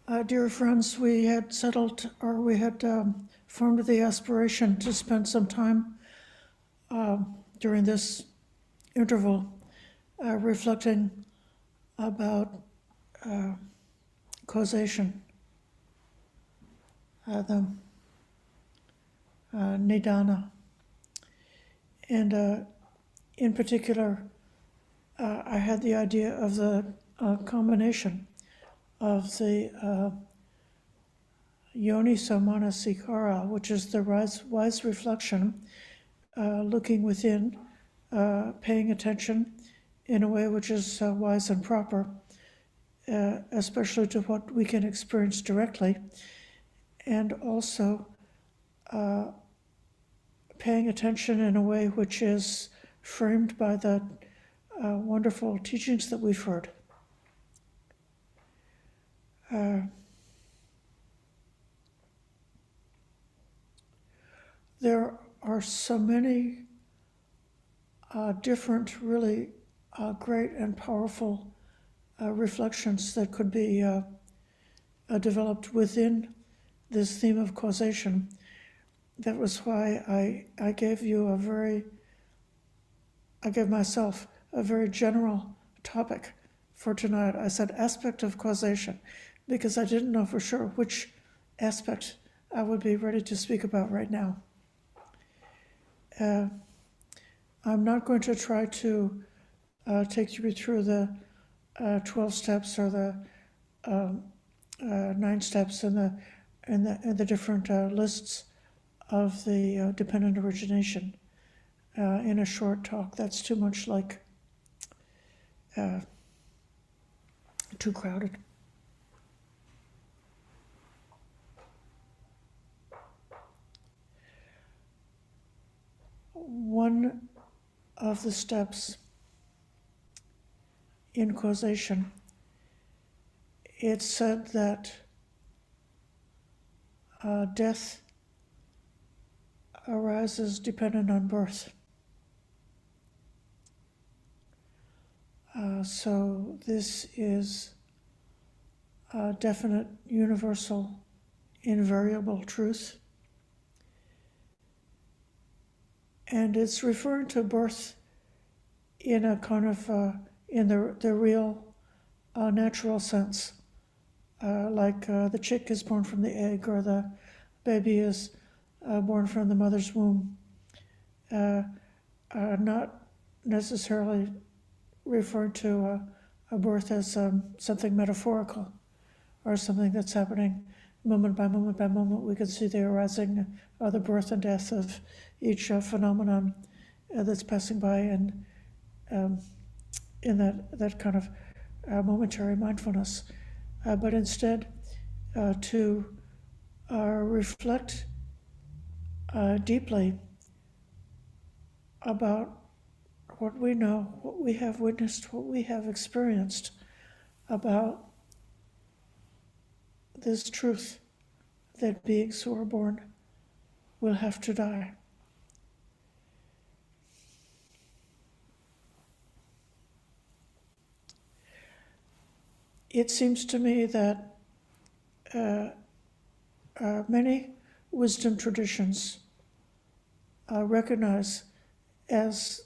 Dear friends, we had settled, or we had formed the aspiration to spend some time during this interval reflecting about causation, the nidana. And in particular, I had the idea of the combination of the yoniso manasikara, which is the wise reflection, looking within, paying attention in a way which is wise and proper, especially to what we can experience directly, and also paying attention in a way which is framed by the wonderful teachings that we've heard. There are so many different, really great and powerful reflections that could be developed within this theme of causation. That was why I gave myself a very general topic for tonight. I said aspect of causation, because I didn't know for sure which aspect I would be ready to speak about right now. I'm not going to try to take you through the 12 steps or the 9 steps and the different lists of the dependent origination in a short talk. That's too much like too crowded. One of the steps in causation, it's said that death arises dependent on birth. So this is a definite, universal, invariable truth. And it's referring to birth in a kind of, in the real natural sense. Like the chick is born from the egg, or the baby is born from the mother's womb. Not necessarily referring to a birth as something metaphorical, or something that's happening moment by moment by moment. We can see the arising, the birth and death of each phenomenon that's passing by, and in that kind of momentary mindfulness. But instead, to reflect deeply about what we know, what we have witnessed, what we have experienced about this truth that beings who are born will have to die. It seems to me that many wisdom traditions recognize, as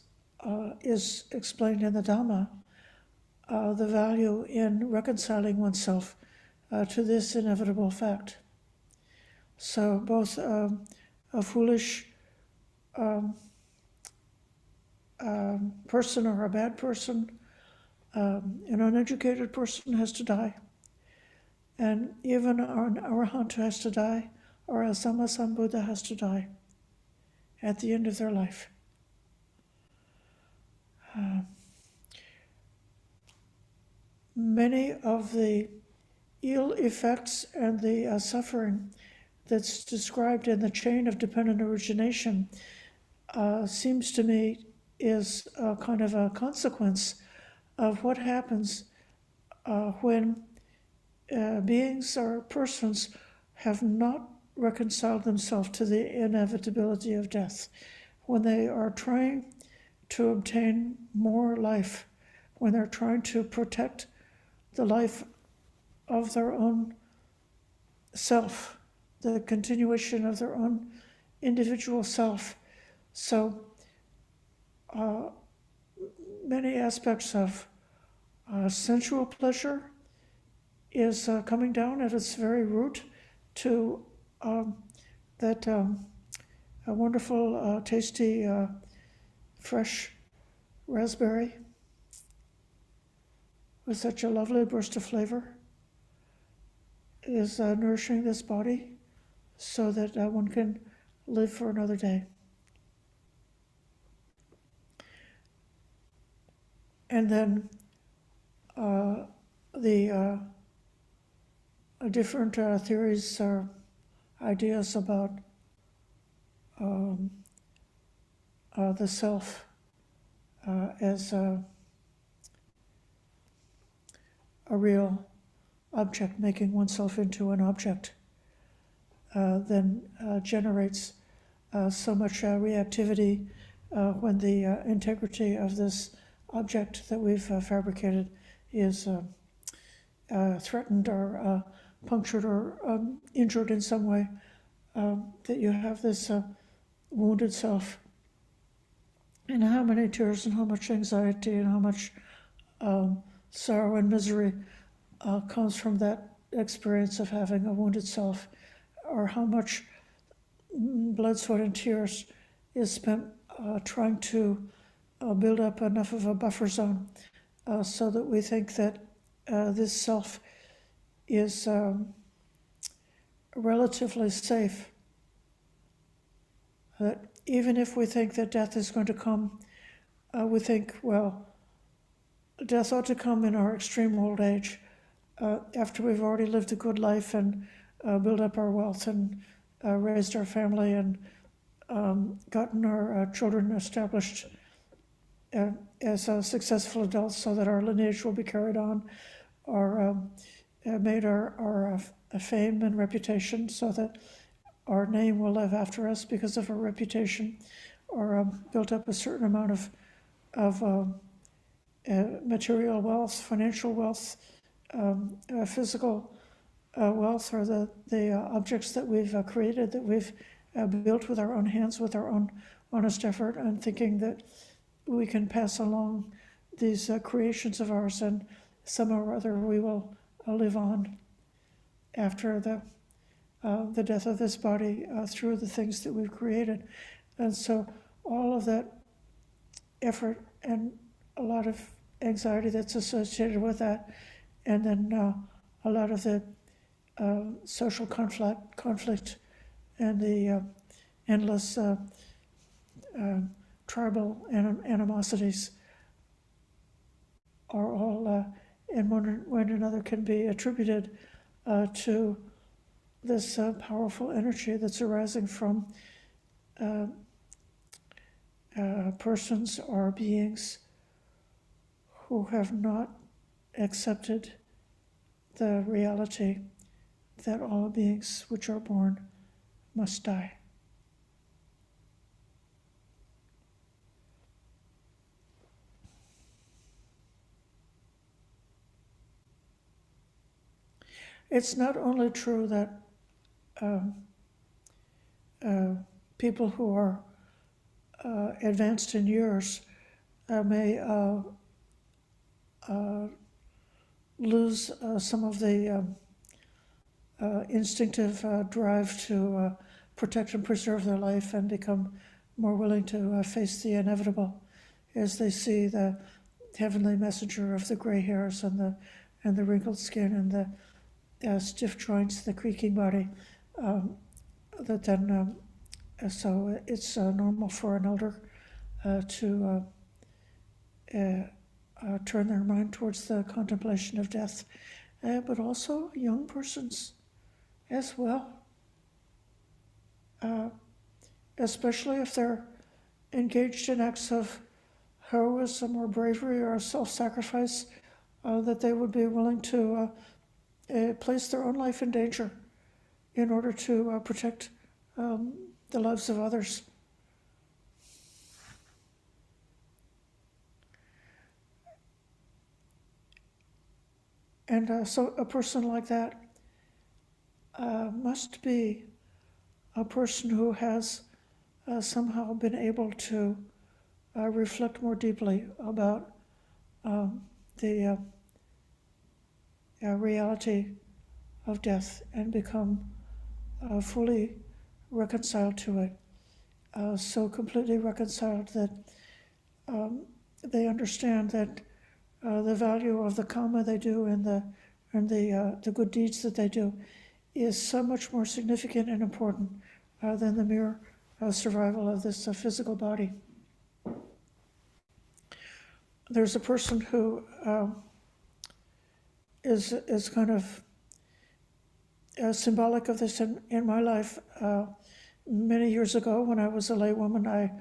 is explained in the Dhamma, the value in reconciling oneself to this inevitable fact. So both a foolish person or a bad person, an uneducated person has to die, and even an arahant has to die, or a sammasambuddha has to die at the end of their life. Many of the ill effects and the suffering that's described in the chain of dependent origination seems to me is a kind of a consequence of what happens when beings or persons have not reconciled themselves to the inevitability of death, when they are trying to obtain more life, when they're trying to protect the life of their own self, the continuation of their own individual self. So many aspects of sensual pleasure is coming down at its very root to that a wonderful, tasty, fresh raspberry with such a lovely burst of flavor is nourishing this body so that one can live for another day. And then the different theories or ideas about the self as a real object, making oneself into an object, then generates so much reactivity when the integrity of this object that we've fabricated is threatened or punctured or injured in some way, that you have this wounded self. And how many tears and how much anxiety and how much sorrow and misery comes from that experience of having a wounded self, or how much blood, sweat, and tears is spent trying to build up enough of a buffer zone so that we think that this self is relatively safe. That even if we think that death is going to come, we think, well, death ought to come in our extreme old age, after we've already lived a good life and built up our wealth and raised our family and gotten our children established as successful adults so that our lineage will be carried on, or made our fame and reputation so that our name will live after us because of our reputation, or built up a certain amount of material wealth, financial wealth, physical wealth, or the objects that we've created, that we've built with our own hands, with our own honest effort, and thinking that we can pass along these creations of ours, and somehow or other we will live on after the death of this body through the things that we've created. And so all of that effort and a lot of anxiety that's associated with that, and then a lot of the social conflict and the endless tribal animosities are all in one another can be attributed to this powerful energy that's arising from persons or beings who have not accepted the reality that all beings which are born must die. It's not only true that people who are advanced in years may lose some of the instinctive drive to protect and preserve their life, and become more willing to face the inevitable as they see the heavenly messenger of the gray hairs and the wrinkled skin and the stiff joints, the creaking body. That then, so it's normal for an elder to turn their mind towards the contemplation of death, but also young persons as well, especially if they're engaged in acts of heroism or bravery or self-sacrifice, that they would be willing to place their own life in danger in order to protect the lives of others. And so a person like that must be a person who has somehow been able to reflect more deeply about the reality of death and become fully reconciled to it, so completely reconciled that they understand that the value of the karma they do and the good deeds that they do is so much more significant and important than the mere survival of this physical body. There's a person who is kind of symbolic of this in my life. Many years ago, when I was a laywoman, I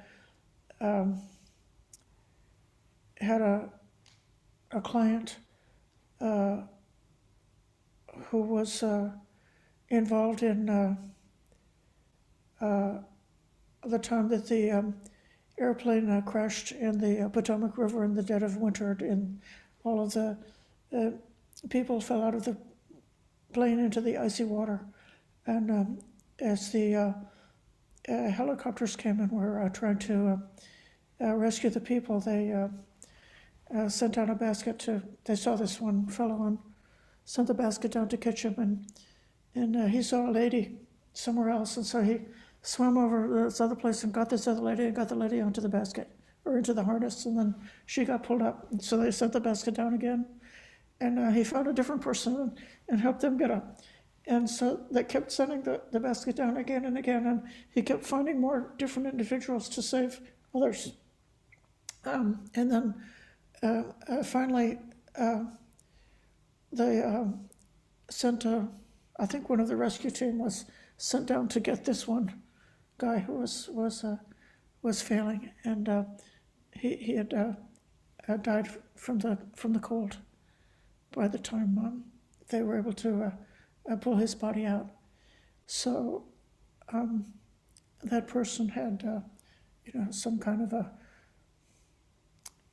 had a client who was involved in the time that the airplane crashed in the Potomac River in the dead of winter, and all of the people fell out of the plane into the icy water. And as the helicopters came and were trying to rescue the people, they sent down a basket they saw this one fellow and sent the basket down to catch him, and he saw a lady somewhere else, and so he swam over this other place and got this other lady and got the lady onto the basket or into the harness, and then she got pulled up. And so they sent the basket down again, and he found a different person and helped them get up. And so they kept sending the basket down again and again, and he kept finding more different individuals to save others. And then finally, they sent I think one of the rescue team was sent down to get this one guy who was failing, and he had died from the cold by the time they were able to pull his body out. So that person had some kind of a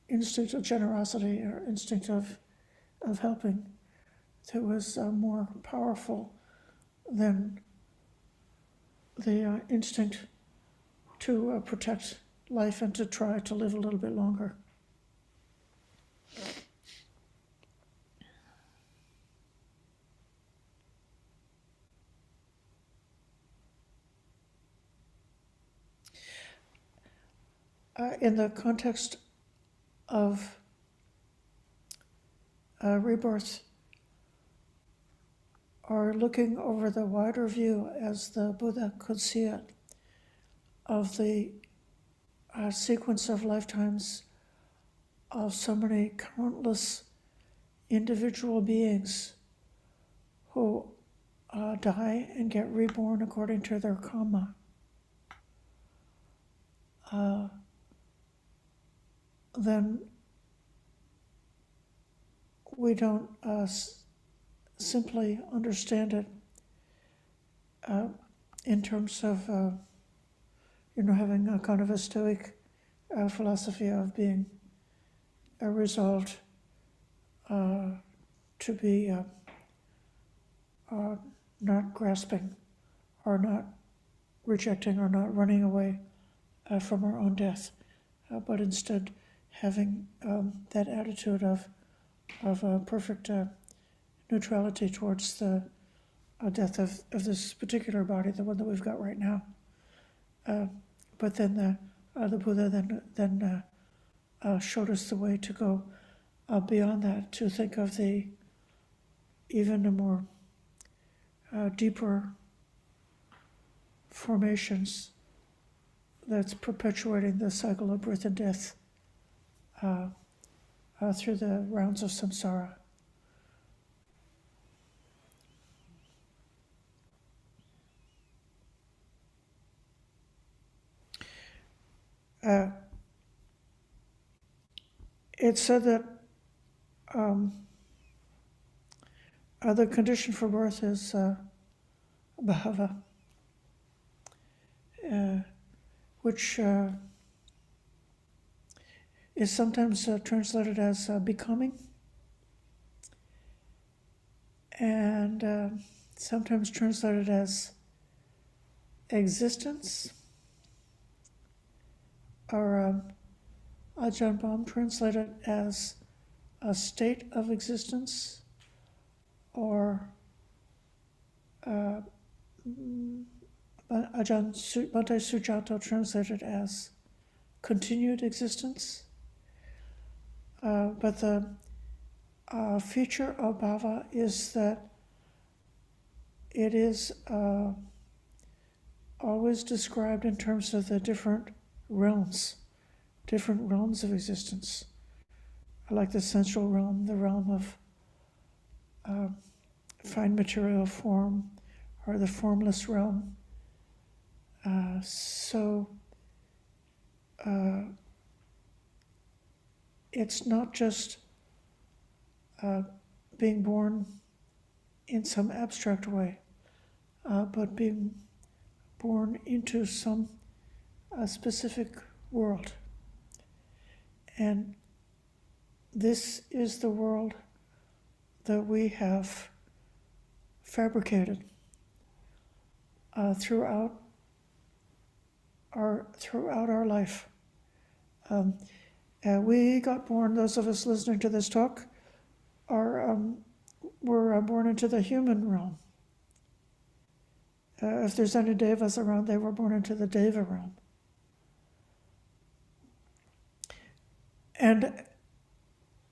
instinct of generosity or instinct of helping that was more powerful than the instinct to protect life and to try to live a little bit longer. In the context of rebirth, or looking over the wider view as the Buddha could see it, of the sequence of lifetimes of so many countless individual beings who die and get reborn according to their karma. Then we don't simply understand it in terms of having a kind of a stoic philosophy of being resolved to be not grasping or not rejecting or not running away from our own death, but instead having that attitude of perfect neutrality towards the death of this particular body, the one that we've got right now. But then the Buddha then showed us the way to go beyond that, to think of the even a more deeper formations that's perpetuating the cycle of birth and death through the rounds of samsara. It's said that the condition for birth is bhava, which is sometimes translated as becoming, and sometimes translated as existence, or Ajahn Brahm translated as a state of existence, or Ajahn Bhante Sujato translated as continued existence. But the feature of bhava is that it is always described in terms of the different realms of existence, like the sensual realm, the realm of fine material form, or the formless realm. So it's not just being born in some abstract way, but being born into some specific world. And this is the world that we have fabricated throughout our life. We got born, those of us listening to this talk, were born into the human realm. If there's any devas around, they were born into the deva realm. And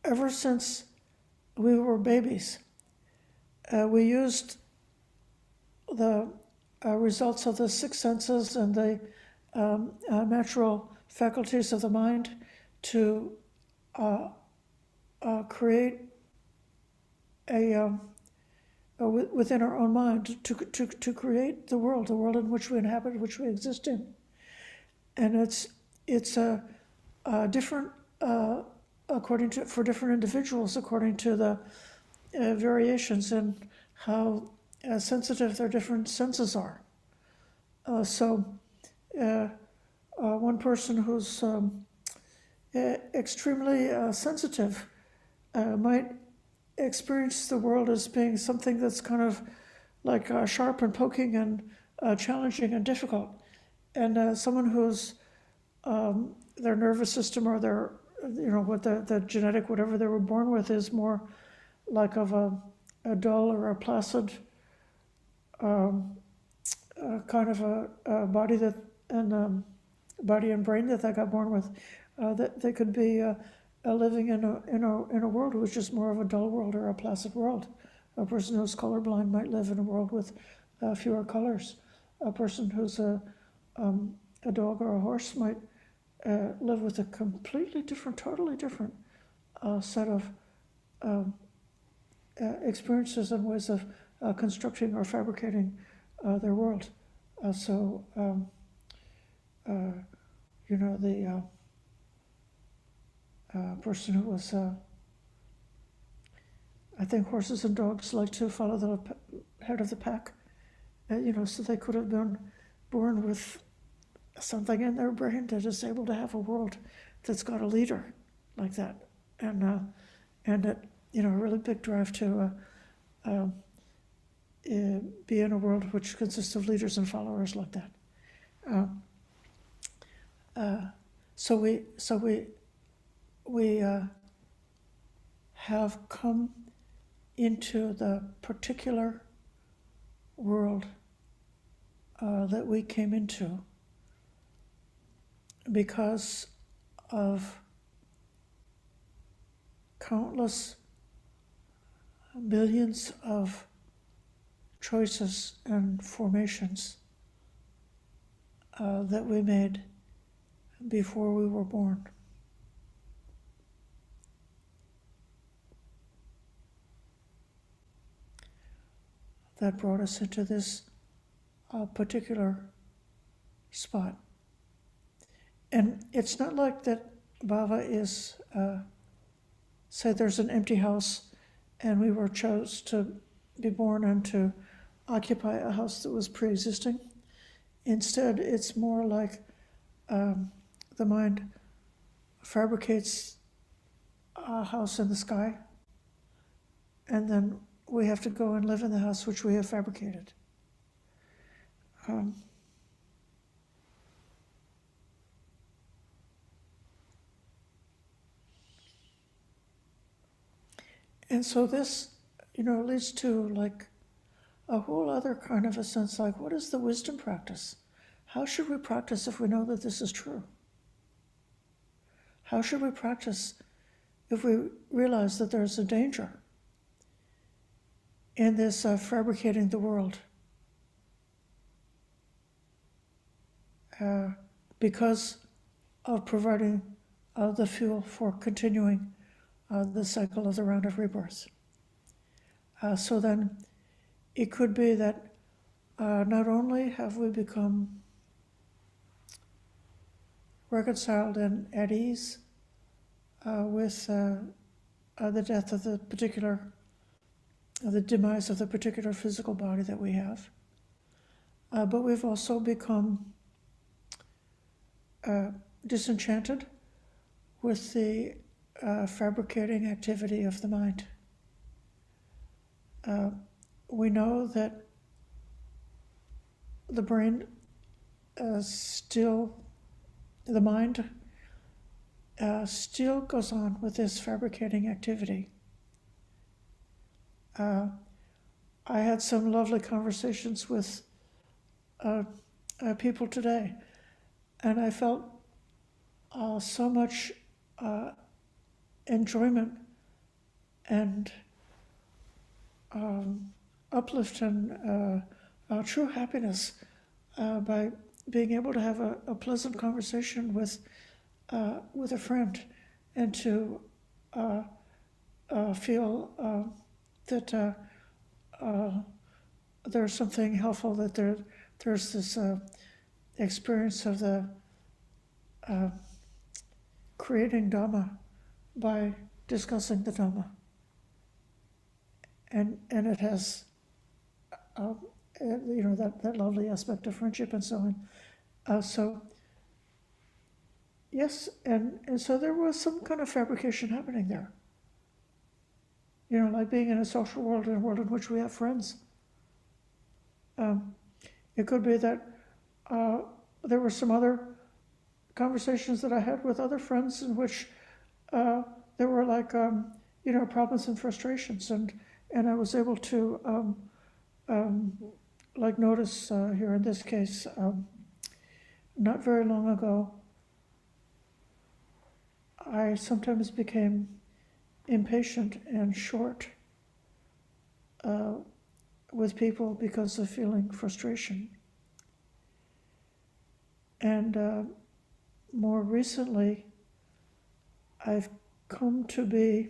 ever since we were babies, we used the results of the six senses and the natural faculties of the mind to create within our own mind, to create the world in which we inhabit, which we exist in. And it's a different, for different individuals, according to the variations in how sensitive their different senses are. So one person who's extremely sensitive might experience the world as being something that's kind of like sharp and poking and challenging and difficult. And someone who's their nervous system, or their, what the genetic, whatever they were born with, is more like of a dull or a placid kind of a body that, and body and brain that they got born with, that they could be living in a world which is more of a dull world or a placid world. A person who's colorblind might live in a world with fewer colors. A person who's a dog or a horse might live with a completely different, totally different set of experiences and ways of constructing or fabricating their world. The person who was, I think horses and dogs like to follow the head of the pack, so they could have been born with something in their brain that is able to have a world that's got a leader like that, and a really big drive to be in a world which consists of leaders and followers like that. So we have come into the particular world that we came into because of countless billions of choices and formations that we made before we were born. That brought us into this particular spot. And it's not like that bhava is, say there's an empty house and we were chose to be born and to occupy a house that was pre-existing. Instead, it's more like the mind fabricates a house in the sky, and then we have to go and live in the house which we have fabricated. And so this, leads to like a whole other kind of a sense, like, what is the wisdom practice? How should we practice if we know that this is true? How should we practice if we realize that there's a danger in this fabricating the world because of providing the fuel for continuing the cycle of the round of rebirth? So then it could be that not only have we become reconciled and at ease with the death of the demise of the particular physical body that we have, but we've also become disenchanted with the fabricating activity of the mind. We know that the brain the mind still goes on with this fabricating activity. I had some lovely conversations with people today, and I felt so much enjoyment and uplift and true happiness by being able to have a pleasant conversation with a friend, and to feel that there's something helpful, that there's this experience of the creating Dhamma by discussing the Dhamma. And it has, that lovely aspect of friendship and so on. So, yes, and so there was some kind of fabrication happening there. Like being in a social world, in a world in which we have friends. It could be that there were some other conversations that I had with other friends in which there were like, problems and frustrations, and I was able to like notice here in this case, not very long ago, I sometimes became impatient and short with people because of feeling frustration. And more recently, I've come to be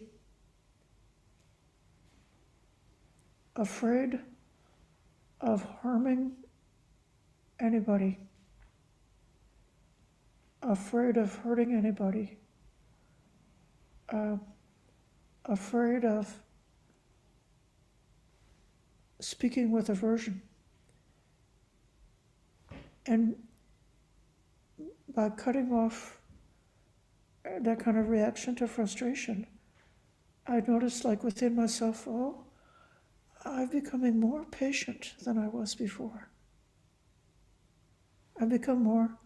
afraid of harming anybody, afraid of hurting anybody, afraid of speaking with aversion. And by cutting off that kind of reaction to frustration, I noticed, like within myself, I'm becoming more patient than I was before. I've become more,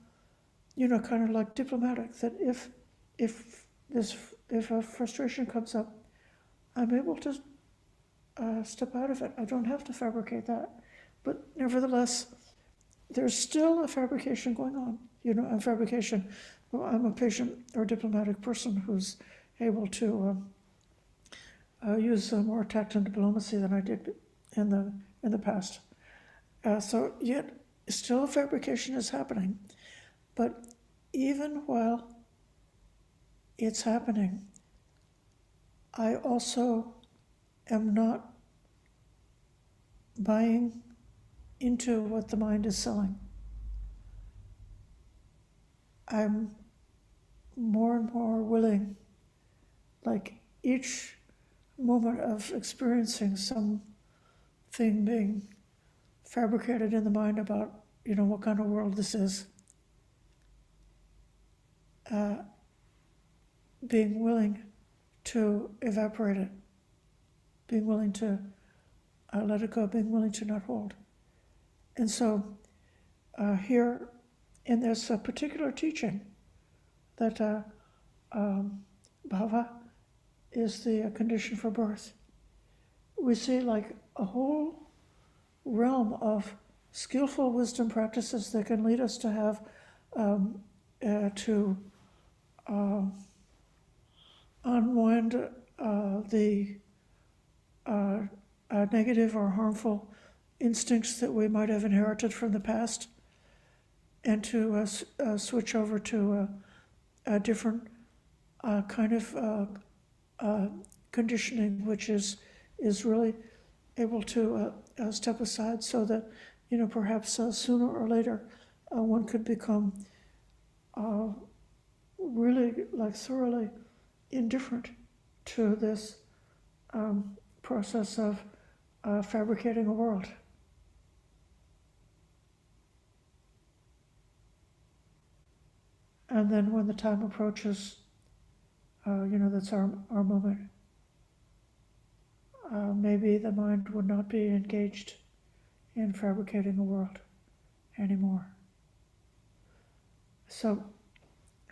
kind of like diplomatic, that if a frustration comes up, I'm able to step out of it. I don't have to fabricate that. But nevertheless, there's still a fabrication going on. A fabrication. Well, I'm a patient or diplomatic person who's able to use more tact and diplomacy than I did in the past. So yet, still a fabrication is happening. But even while it's happening, I also am not buying into what the mind is selling. I'm more and more willing, like each moment of experiencing something being fabricated in the mind about, what kind of world this is, being willing to evaporate it, being willing to let it go, being willing to not hold. And so here in this particular teaching that bhava is the condition for birth, we see like a whole realm of skillful wisdom practices that can lead us to have to unwind the negative or harmful instincts that we might have inherited from the past, and to switch over to a different kind of conditioning, which is really able to step aside, so that perhaps sooner or later one could become really like thoroughly indifferent to this process of fabricating a world. And then when the time approaches, that's our moment. Maybe the mind would not be engaged in fabricating a world anymore. So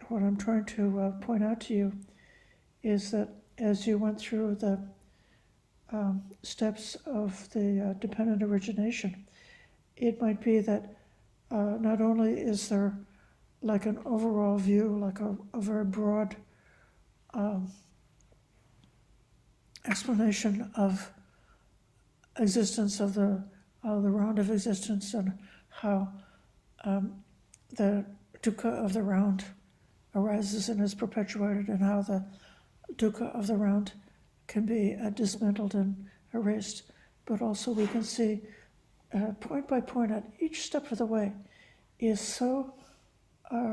what I'm trying to point out to you is that as you went through the steps of the dependent origination, it might be that not only is there like an overall view, like a very broad explanation of existence, of the round of existence, and how the dukkha of the round arises and is perpetuated, and how the dukkha of the round can be dismantled and erased. But also we can see point by point at each step of the way is so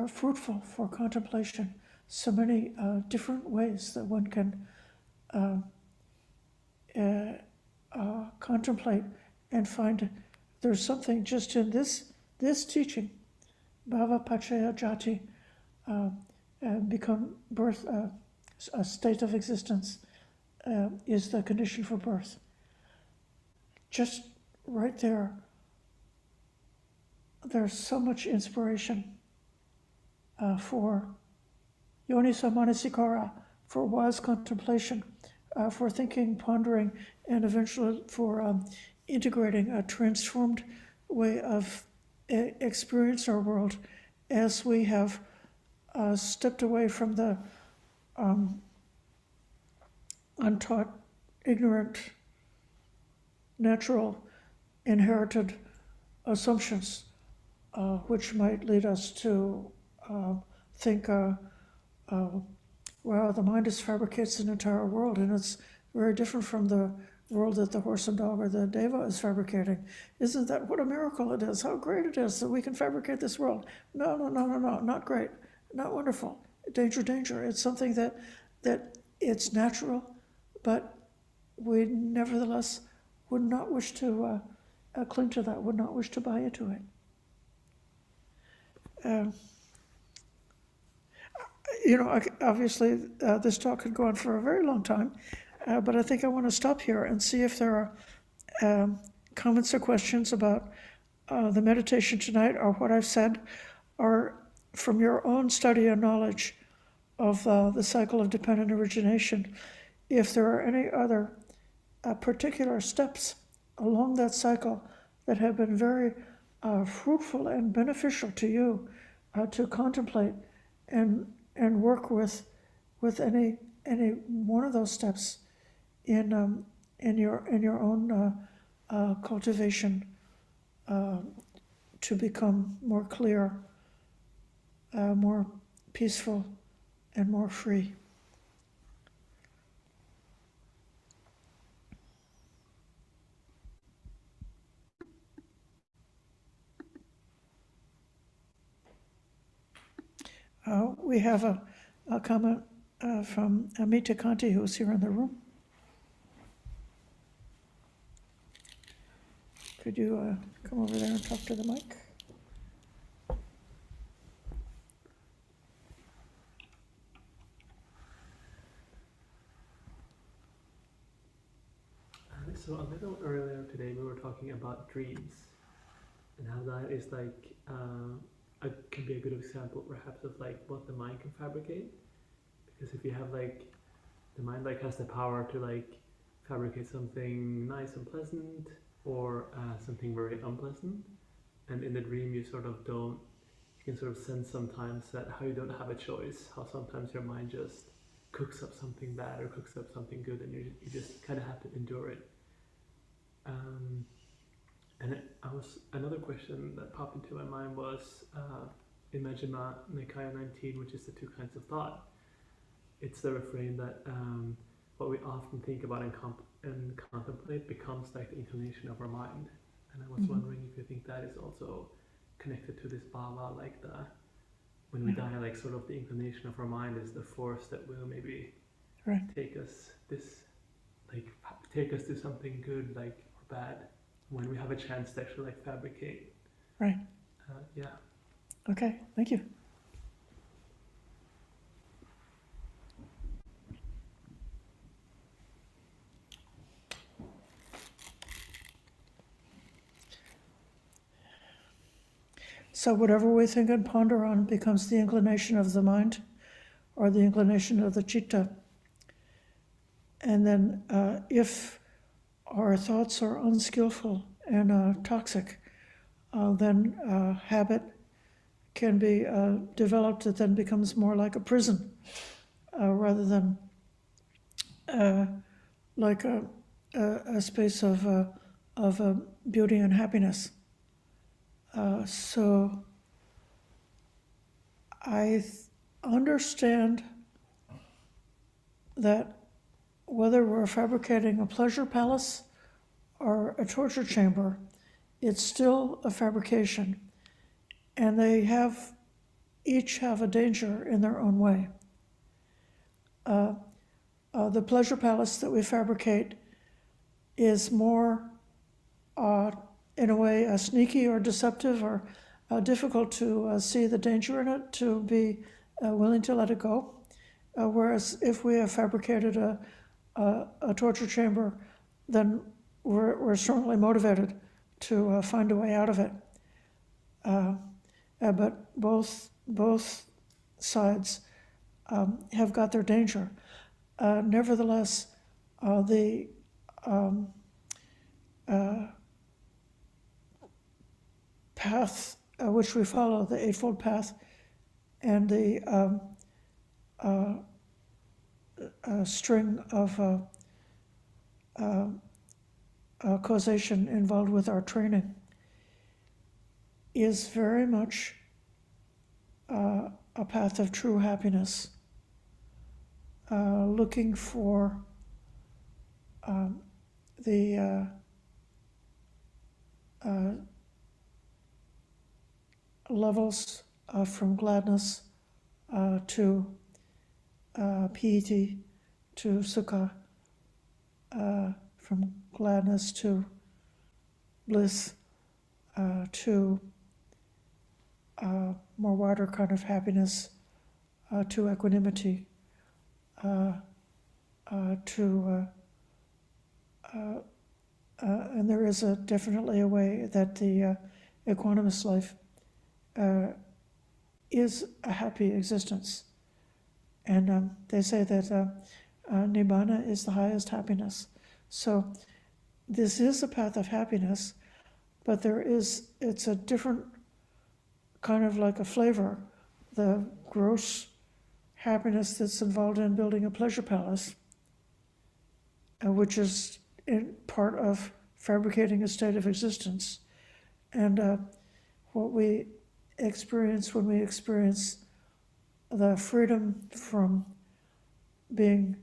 fruitful for contemplation, so many different ways that one can contemplate and find there's something just in this teaching, bhava pachaya jati, become birth, a state of existence is the condition for birth. Just right there, there's so much inspiration for yoniso manasikara, for wise contemplation, for thinking, pondering, and eventually for integrating a transformed way of experience our world as we have stepped away from the untaught, ignorant, natural, inherited assumptions, which might lead us to think, well, the mind fabricates an entire world, and it's very different from the world that the horse and dog or the deva is fabricating. Isn't that what a miracle it is? How great it is that we can fabricate this world. No, not great, not wonderful. Danger, danger. It's something that it's natural, but we nevertheless would not wish to cling to that, would not wish to buy into it. Obviously this talk could go on for a very long time, but I think I want to stop here and see if there are comments or questions about the meditation tonight, or what I've said, or from your own study and knowledge of the cycle of dependent origination, if there are any other particular steps along that cycle that have been very fruitful and beneficial to you to contemplate and work with any one of those steps in your own cultivation to become more clear, more peaceful, and more free. We have a comment from Amita Kanti, who's here in the room. Could you come over there and talk to the mic? So a little earlier today, talking about dreams and how that is like can be a good example perhaps of like what the mind can fabricate. Because if you have like the mind like has the power to like fabricate something nice and pleasant, or something very unpleasant, and in the dream you sort of don't, you can sort of sense sometimes that how you don't have a choice, how sometimes your mind just cooks up something bad or cooks up something good, and you just kind of have to endure it. Another question that popped into my mind was in Majjhima Nikaya 19, which is the two kinds of thought. It's the refrain that what we often think about and contemplate becomes like the inclination of our mind. And I was wondering if you think that is also connected to this bhava, like when we die, like sort of the inclination of our mind is the force that will maybe take us to something good, like, or bad, when we have a chance to actually like fabricate. Right. Yeah. Okay, thank you. So whatever we think and ponder on becomes the inclination of the mind or the inclination of the citta. And then if our thoughts are unskillful and toxic, then habit can be developed that then becomes more like a prison rather than like a space of beauty and happiness. So I understand that whether we're fabricating a pleasure palace or a torture chamber, it's still a fabrication, and they each have a danger in their own way. The pleasure palace that we fabricate is more, in a way, sneaky or deceptive or difficult to see the danger in it, to be willing to let it go. Whereas if we have fabricated a torture chamber, then we're certainly motivated to find a way out of it. But both sides have got their danger. Nevertheless, the path which we follow, the Eightfold Path, and the string of causation involved with our training, is very much a path of true happiness, looking for the levels from gladness to piti, to sukha, from gladness to bliss, to more wider kind of happiness, to equanimity, and there is definitely a way that the equanimous life is a happy existence. And they say that nibbana is the highest happiness. So this is a path of happiness, but it's a different kind of like a flavor. The gross happiness that's involved in building a pleasure palace, which is in part of fabricating a state of existence. And what we experience when we experience the freedom from being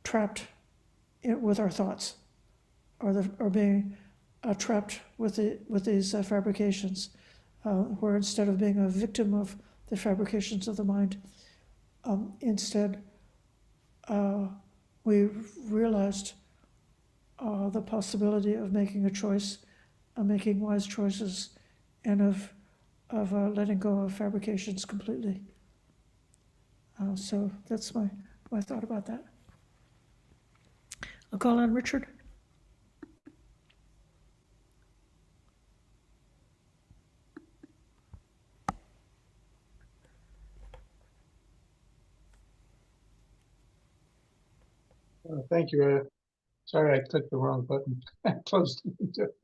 trapped with our thoughts, or being trapped with these fabrications, where instead of being a victim of the fabrications of the mind, instead we realized the possibility of making a choice, making wise choices, and of letting go of fabrications completely. So that's my thought about that. I'll call on Richard. Thank you. Sorry, I clicked the wrong button. I closed it.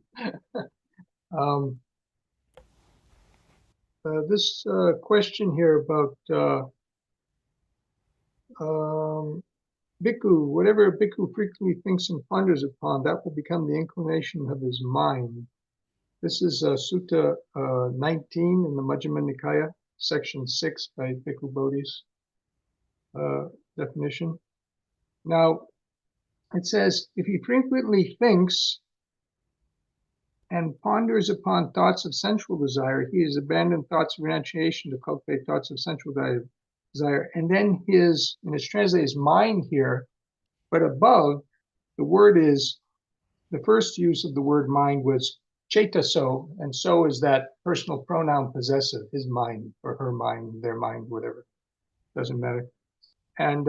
Um, this question here about bhikkhu, whatever a bhikkhu frequently thinks and ponders upon, that will become the inclination of his mind. This is Sutta 19 in the Majjhima Nikaya, section 6 by Bhikkhu Bodhi's definition. Now, it says, if he frequently thinks and ponders upon thoughts of sensual desire, he has abandoned thoughts of renunciation to cultivate thoughts of sensual desire. And then and it's translated as mind here, but above, the word is, the first use of the word mind was chetaso, and so is that personal pronoun possessive, his mind or her mind, their mind, whatever, doesn't matter. And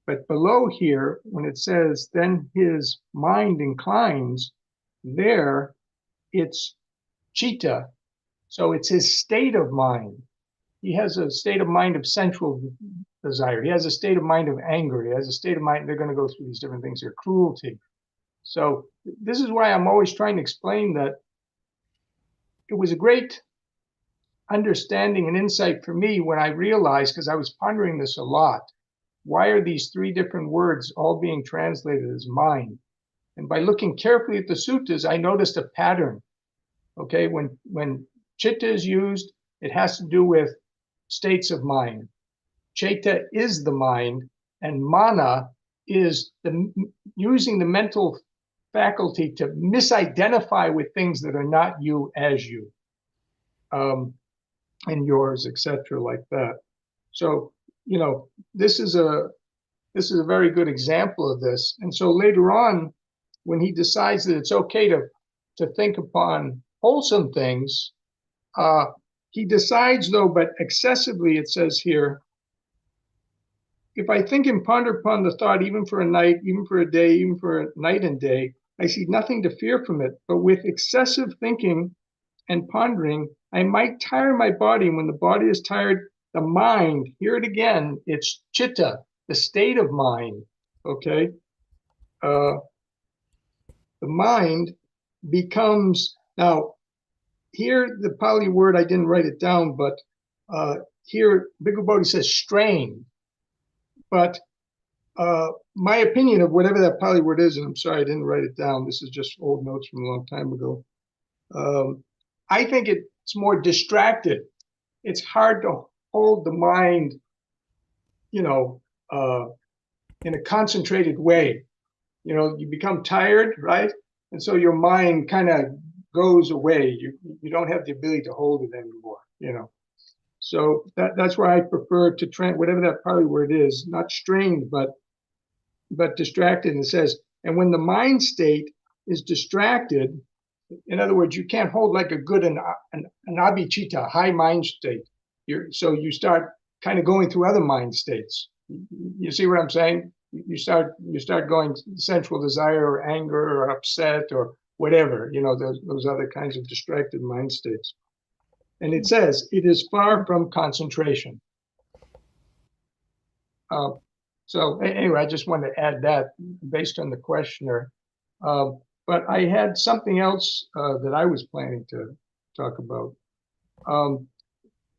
but below here, when it says, then his mind inclines, there it's chitta. So it's his state of mind. He has a state of mind of sensual desire. He has a state of mind of anger. He has a state of mind, they're going to go through these different things here, cruelty. So this is why I'm always trying to explain that it was a great understanding and insight for me when I realized, because I was pondering this a lot, why are these three different words all being translated as mind? And by looking carefully at the suttas, I noticed a pattern. Okay, when chitta is used, it has to do with states of mind. Cheta is the mind, and mana is using the mental faculty to misidentify with things that are not you as you, and yours, etc., like that. So, this is a very good example of this. And so later on, when he decides that it's okay to think upon wholesome things, he decides, though, but excessively, it says here, if I think and ponder upon the thought, even for a night, even for a day, even for a night and day, I see nothing to fear from it. But with excessive thinking and pondering, I might tire my body. And when the body is tired, the mind, hear it again, it's chitta, the state of mind, okay? The mind becomes, now, here the Pali word, I didn't write it down, but here Bhikkhu Bodhi says strain. But my opinion of whatever that Pali word is, and I'm sorry I didn't write it down, this is just old notes from a long time ago. I think it's more distracted. It's hard to hold the mind, in a concentrated way. You become tired, right? And so your mind kind of goes away. You don't have the ability to hold it anymore. So that's why I prefer to whatever that Pali word is, not strained, but distracted. And it says, and when the mind state is distracted, in other words, you can't hold like a good an abhicitta, high mind state. So you start kind of going through other mind states. You see what I'm saying? You start going sensual desire or anger or upset or whatever, those other kinds of distracted mind states. And it says, it is far from concentration. So anyway, I just wanted to add that based on the questioner. But I had something else that I was planning to talk about.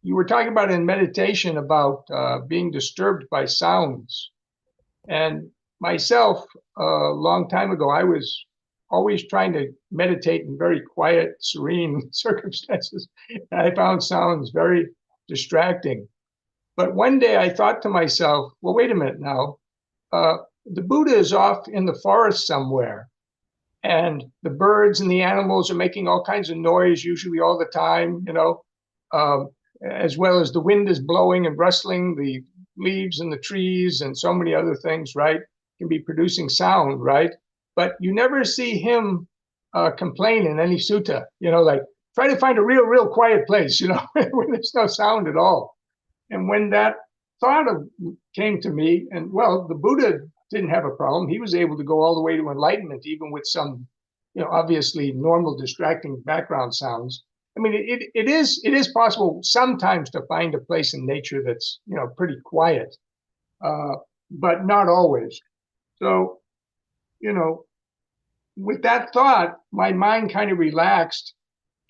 You were talking about in meditation about being disturbed by sounds. And myself, a long time ago, I was always trying to meditate in very quiet, serene circumstances. And I found sounds very distracting. But one day I thought to myself, well, wait a minute now. The Buddha is off in the forest somewhere, and the birds and the animals are making all kinds of noise, usually all the time, as well as the wind is blowing and rustling the leaves and the trees and so many other things, right? Can be producing sound, right? But you never see him complain in any sutta, like try to find a real quiet place, where there's no sound at all. And when that thought came to me, and well, the Buddha didn't have a problem. He was able to go all the way to enlightenment, even with some, obviously normal distracting background sounds. I mean, it is possible sometimes to find a place in nature that's, pretty quiet, but not always. So, with that thought, my mind kind of relaxed,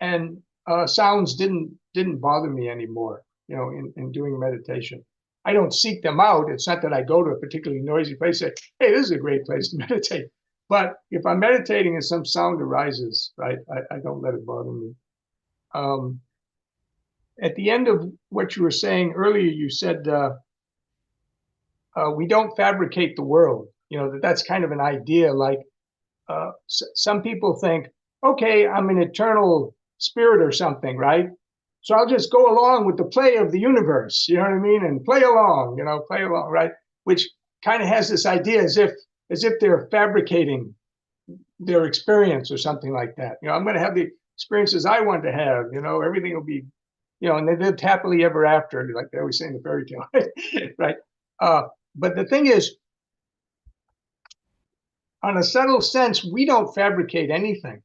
and sounds didn't bother me anymore. In doing meditation, I don't seek them out. It's not that I go to a particularly noisy place and say, "Hey, this is a great place to meditate." But if I'm meditating and some sound arises, right, I don't let it bother me. At the end of what you were saying earlier, you said we don't fabricate the world. That's kind of an idea. Like some people think, okay, I'm an eternal spirit or something, right? So I'll just go along with the play of the universe, you know what I mean? And play along, right? Which kind of has this idea as if they're fabricating their experience or something like that. I'm going to have the experiences I want to have, everything will be, and they lived happily ever after, like they always say in the fairy tale, right? But the thing is, on a subtle sense, we don't fabricate anything.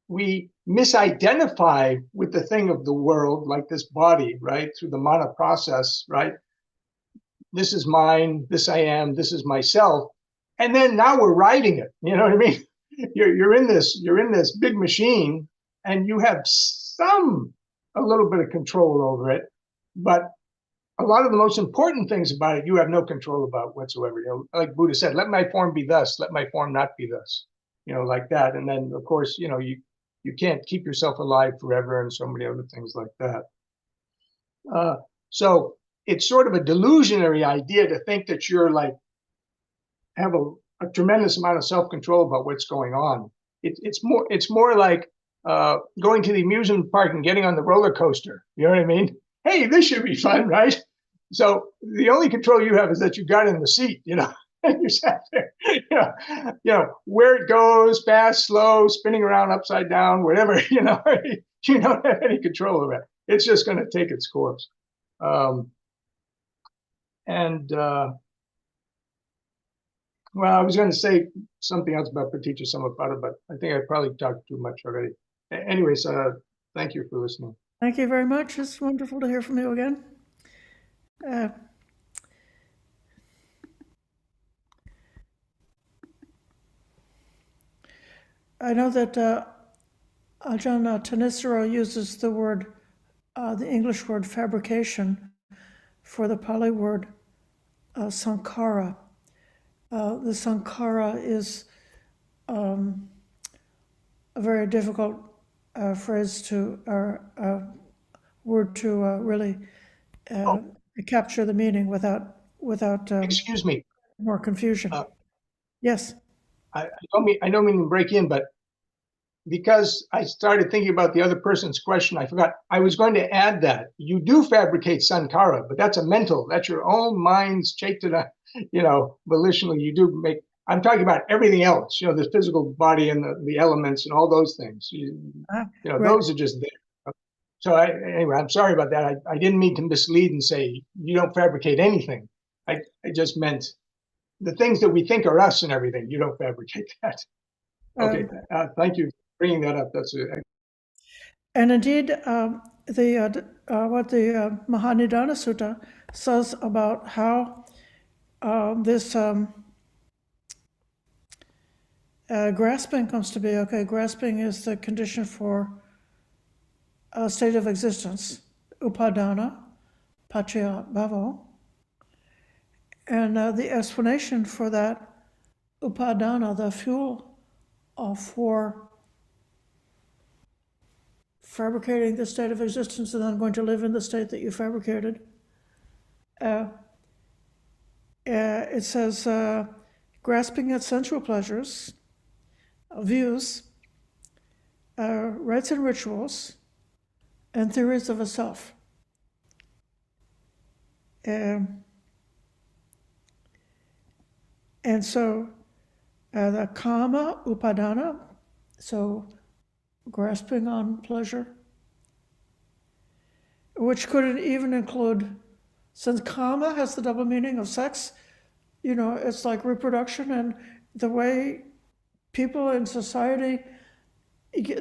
We misidentify with the thing of the world, like this body, right? Through the mana process, right? This is mine, this I am, this is myself. And then now we're riding it. You know what I mean? You're in this big machine, and you have a little bit of control over it, but a lot of the most important things about it, you have no control about whatsoever. Like Buddha said, let my form be thus, let my form not be thus, like that. And then, of course, you can't keep yourself alive forever and so many other things like that. So it's sort of a delusionary idea to think that you're like, have a tremendous amount of self-control about what's going on. It's more like going to the amusement park and getting on the roller coaster. You know what I mean? Hey, this should be fun, right? So the only control you have is that you got in the seat, and you sat there, where it goes, fast, slow, spinning around upside down, whatever, you don't have any control over it. It's just going to take its course. Well, I was going to say something else about Paticca Samuppada, but I think I probably talked too much already. Anyways, thank you for listening. Thank you very much. It's wonderful to hear from you again. I know that Ajahn Thanissaro uses the English word fabrication for the Pali word sankhara. The sankhara is a very difficult word to really capture the meaning without Excuse me. more confusion. Yes. I don't mean to break in, but because I started thinking about the other person's question, I forgot. I was going to add that you do fabricate sankhara, but that's that's your own mind's chaitana, volitionally. You do make. I'm talking about everything else, the physical body and the elements and all those things. Right. Those are just there. So anyway, I'm sorry about that. I didn't mean to mislead and say you don't fabricate anything. I just meant the things that we think are us and everything. You don't fabricate that. Okay, thank you for bringing that up. That's it. And indeed, what the Mahanidana Sutta says about how this grasping comes to be. Okay, grasping is the condition for a state of existence, upadana, paccaya bhavo. And the explanation for that upadana, the fuel for fabricating the state of existence and then going to live in the state that you fabricated. It says, grasping at sensual pleasures, views, rites and rituals, and theories of a self. And so the kama upadana, so grasping on pleasure, which could even include, since kama has the double meaning of sex, it's like reproduction, and the way people in society,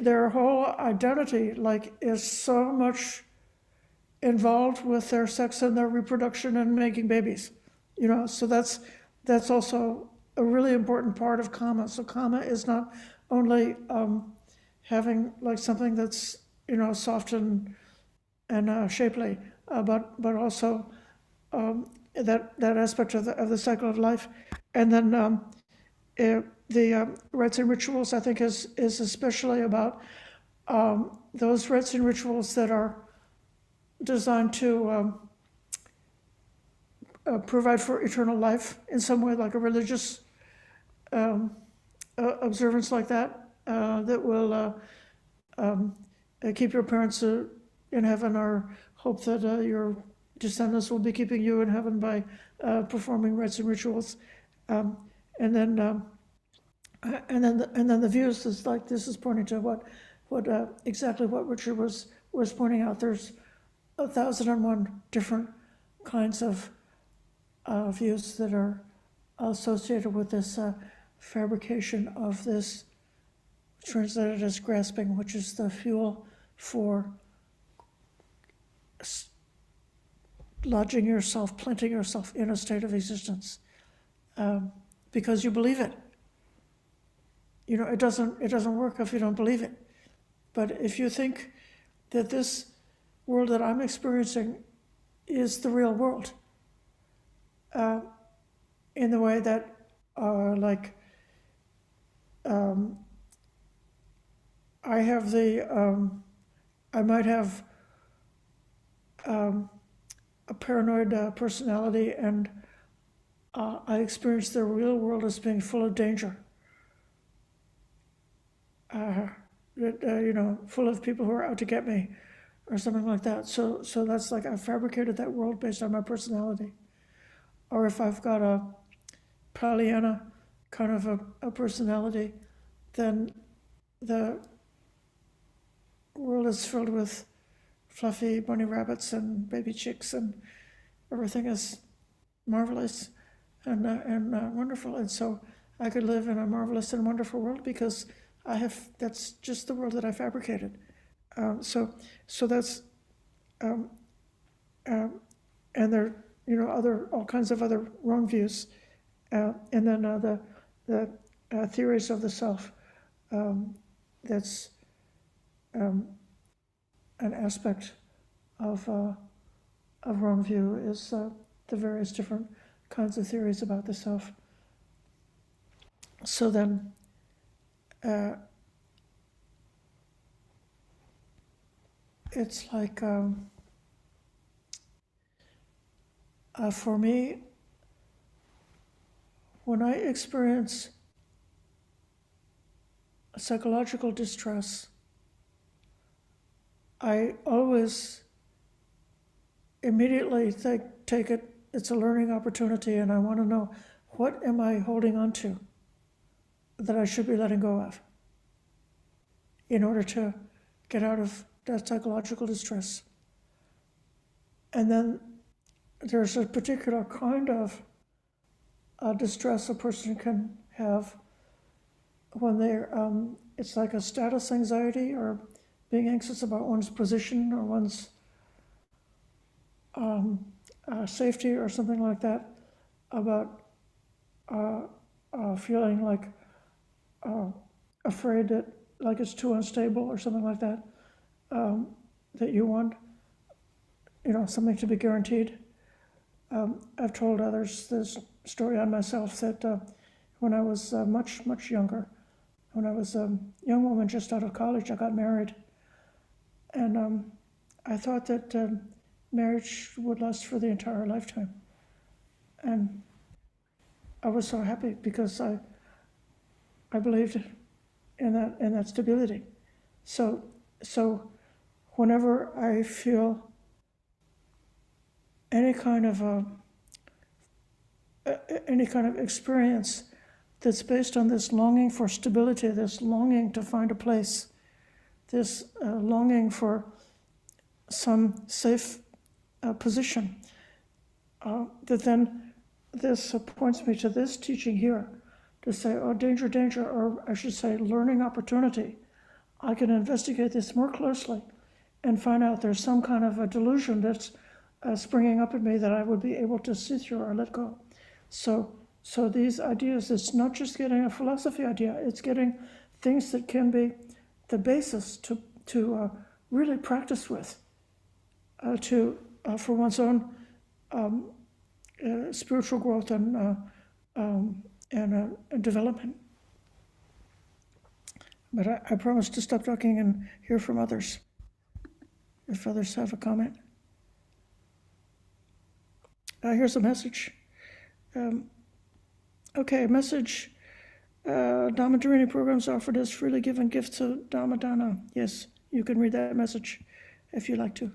their whole identity, is so much involved with their sex and their reproduction and making babies, so that's also a really important part of karma. So karma is not only having like something that's, you know, soft and shapely, but also that aspect of the cycle of life. And then the rites and rituals, I think, is especially about those rites and rituals that are designed to provide for eternal life in some way, like a religious observance like that, that will keep your parents in heaven, or hope that your descendants will be keeping you in heaven by performing rites and rituals. And then the views is like, this is pointing to what exactly what Richard was pointing out. There's 1,001 different kinds of views that are associated with this fabrication of this, translated as grasping, which is the fuel for lodging yourself, planting yourself in a state of existence, because you believe it. You know, it doesn't work if you don't believe it. But if you think that this world that I'm experiencing is the real world, in the way that, I have I might have a paranoid personality, and I experience the real world as being full of danger. You know, full of people who are out to get me, or something like that. So that's like, I fabricated that world based on my personality. Or if I've got a Pollyanna kind of a personality, then the world is filled with fluffy bunny rabbits and baby chicks, and everything is marvelous and wonderful. And so I could live in a marvelous and wonderful world because that's just the world that I fabricated. So that's, and there, you know, all kinds of other wrong views, and then the theories of the self. That's an aspect of wrong view, is the various different kinds of theories about the self. So then, it's like, for me, when I experience psychological distress, I always immediately take it's a learning opportunity, and I want to know, what am I holding on to that I should be letting go of in order to get out of that psychological distress. And then there's a particular kind of distress a person can have when they're, it's like a status anxiety, or being anxious about one's position or one's safety or something like that, about feeling like afraid that, like, it's too unstable or something like that, that you want, you know, something to be guaranteed. I've told others this story on myself, that when I was much younger, when I was a young woman just out of college, I got married, and I thought that marriage would last for the entire lifetime, and I was so happy because I believed in that stability. So whenever I feel any kind of experience that's based on this longing for stability, this longing to find a place, this longing for some safe position, that then this points me to this teaching here, to say, oh, danger, danger, or I should say learning opportunity. I can investigate this more closely and find out there's some kind of a delusion that's springing up in me that I would be able to see through or let go. So So these ideas, it's not just getting a philosophy idea, it's getting things that can be the basis to really practice with, for one's own spiritual growth and development. But I promise to stop talking and hear from others, if others have a comment. Here's a message. Okay, message. Dhamma training programs offered as freely given gifts to Dhamma Dana. Yes, you can read that message if you like to.